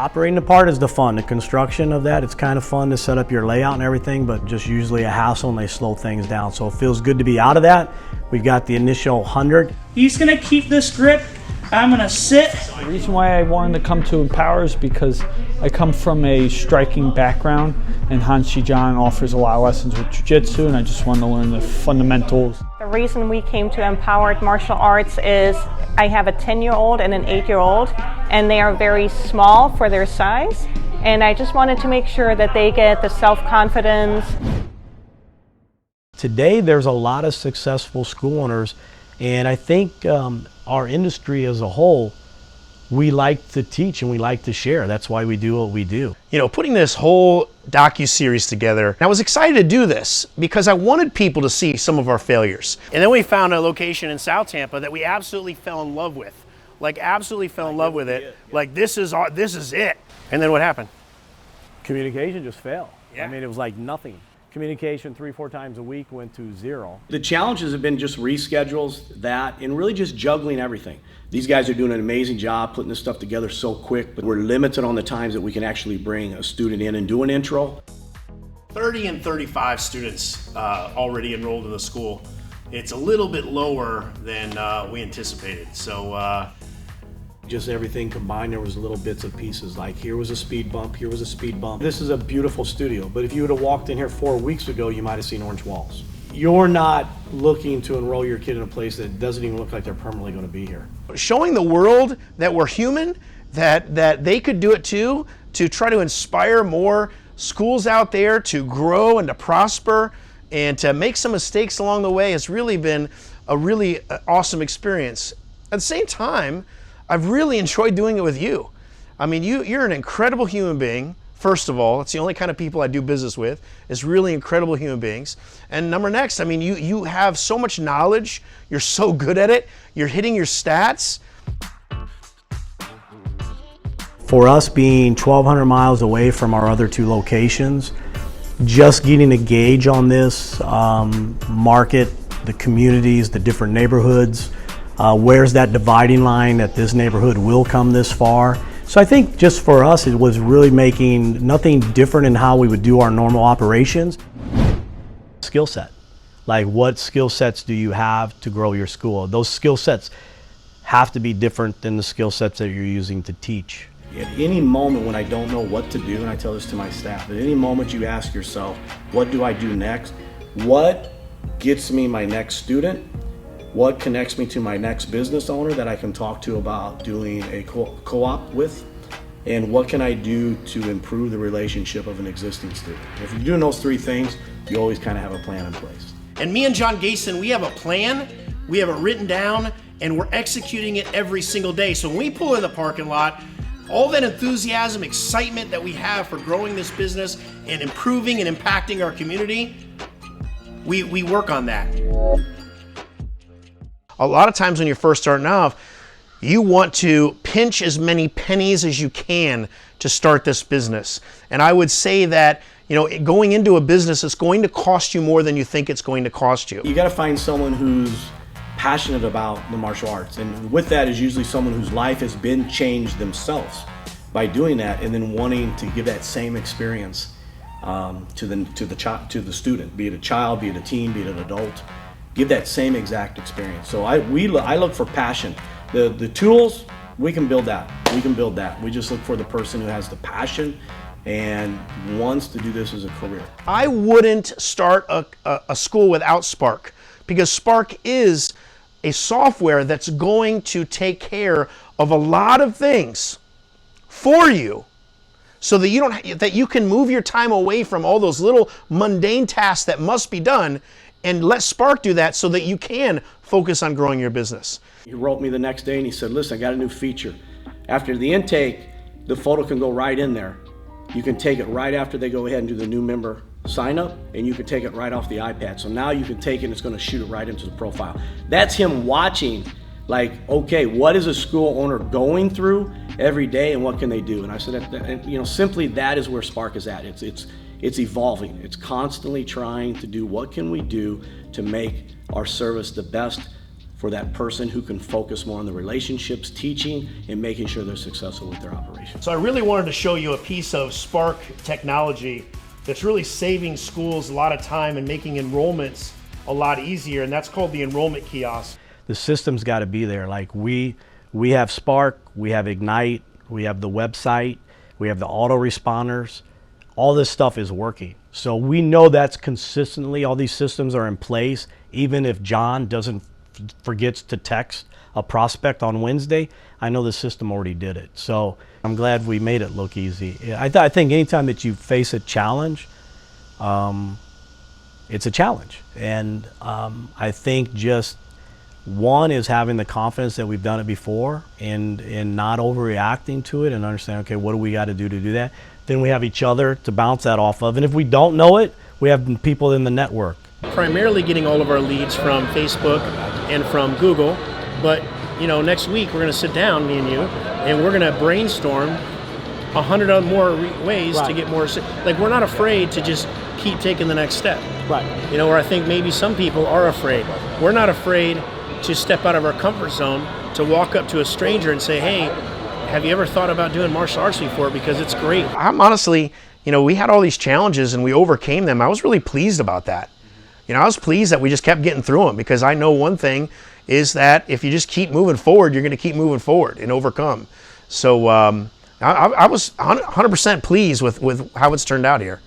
Operating the part is the fun. The construction of that, it's kind of fun to set up your layout and everything, but just usually a hassle and they slow things down. So it feels good to be out of that. We've got the initial 100. He's gonna keep this grip. I'm gonna sit. The reason why I wanted to come to Empower is because I come from a striking background, and Hanshi John offers a lot of lessons with jiu-jitsu, and I just wanted to learn the fundamentals. The reason we came to Empowered Martial Arts is I have a 10-year-old and an 8-year-old, and they are very small for their size, and I just wanted to make sure that they get the self-confidence. Today there's a lot of successful school owners, and I think our industry as a whole, we like to teach and we like to share. That's why we do what we do. You know, putting this whole docu-series together, I was excited to do this because I wanted people to see some of our failures. And then we found a location in South Tampa that we absolutely fell in love with. Like absolutely fell in love with it. Like this is it. And then what happened? Communication just failed. Yeah. I mean, it was like nothing. Communication 3-4 times a week went to 0. The challenges have been just reschedules, that, and really just juggling everything. These guys are doing an amazing job putting this stuff together so quick, but we're limited on the times that we can actually bring a student in and do an intro. 30 and 35 students already enrolled in the school. It's a little bit lower than we anticipated. So Just everything combined, there was little bits and pieces, like here was a speed bump, here was a speed bump. This is a beautiful studio, but if you would have walked in here 4 weeks ago, you might have seen orange walls. You're not looking to enroll your kid in a place that doesn't even look like they're permanently going to be here. showing the world that we're human, that they could do it too, to try to inspire more schools out there to grow and to prosper and to make some mistakes along the way has really been a really awesome experience. At the same time, I've really enjoyed doing it with you. I mean, you're an incredible human being. First of all, it's the only kind of people I do business with, is really incredible human beings. And number next, I mean, you have so much knowledge. You're so good at it. You're hitting your stats. For us being 1,200 miles away from our other 2 locations, just getting a gauge on this market, the communities, the different neighborhoods, where's that dividing line that this neighborhood will come this far. So I think just for us, it was really making nothing different in how we would do our normal operations. Skill set, like what skill sets do you have to grow your school? Those skill sets have to be different than the skill sets that you're using to teach. At any moment when I don't know what to do, and I tell this to my staff, at any moment you ask yourself, what do I do next? What gets me my next student? What connects me to my next business owner that I can talk to about doing a co-op with? And what can I do to improve the relationship of an existing student? If you're doing those 3 things, you always kind of have a plan in place. And me and John Gayson, we have a plan, we have it written down, and we're executing it every single day. So when we pull in the parking lot, all that enthusiasm, excitement that we have for growing this business and improving and impacting our community, we work on that. A lot of times when you're first starting off, you want to pinch as many pennies as you can to start this business. And I would say that, you know, going into a business, it's going to cost you more than you think it's going to cost you. You got to find someone who's passionate about the martial arts, and with that is usually someone whose life has been changed themselves by doing that, and then wanting to give that same experience to the student, be it a child, be it a teen, be it an adult. Give that same exact experience. So I look for passion. The tools, we can build that. We can build that. We just look for the person who has the passion and wants to do this as a career. I wouldn't start a school without Spark, because Spark is a software that's going to take care of a lot of things for you, so that you can move your time away from all those little mundane tasks that must be done, and let Spark do that so that you can focus on growing your business. He wrote me the next day and he said, listen, I got a new feature. After the intake, the photo can go right in there. You can take it right after they go ahead and do the new member sign up, and you can take it right off the iPad. So now you can take it and it's going to shoot it right into the profile. That's him watching, like, okay, what is a school owner going through every day and what can they do? And I said, you know, simply that is where Spark is at. It's evolving. It's constantly trying to do what can we do to make our service the best for that person who can focus more on the relationships, teaching, and making sure they're successful with their operation. So I really wanted to show you a piece of Spark technology that's really saving schools a lot of time and making enrollments a lot easier, and that's called the enrollment kiosk. The system's got to be there. Like we have Spark, we have Ignite, we have the website, we have the autoresponders. All this stuff is working. So we know that's consistently, all these systems are in place. Even if John forgets to text a prospect on Wednesday, I know the system already did it. So I'm glad we made it look easy. I think anytime that you face a challenge, it's a challenge. And I think just one is having the confidence that we've done it before and not overreacting to it and understanding, okay, what do we got to do that? Then we have each other to bounce that off of. And if we don't know it, we have people in the network. Primarily getting all of our leads from Facebook and from Google, but next week we're going to sit down, me and you, and we're going to brainstorm 100 more ways to get more. Like, we're not afraid to just keep taking the next step. Right. Where I think maybe some people are afraid. We're not afraid to step out of our comfort zone, to walk up to a stranger and say, hey, have you ever thought about doing martial arts before? Because it's great. I'm honestly, we had all these challenges and we overcame them. I was really pleased about that. I was pleased that we just kept getting through them, because I know one thing is that if you just keep moving forward, you're going to keep moving forward and overcome. So I was 100% pleased with how it's turned out here.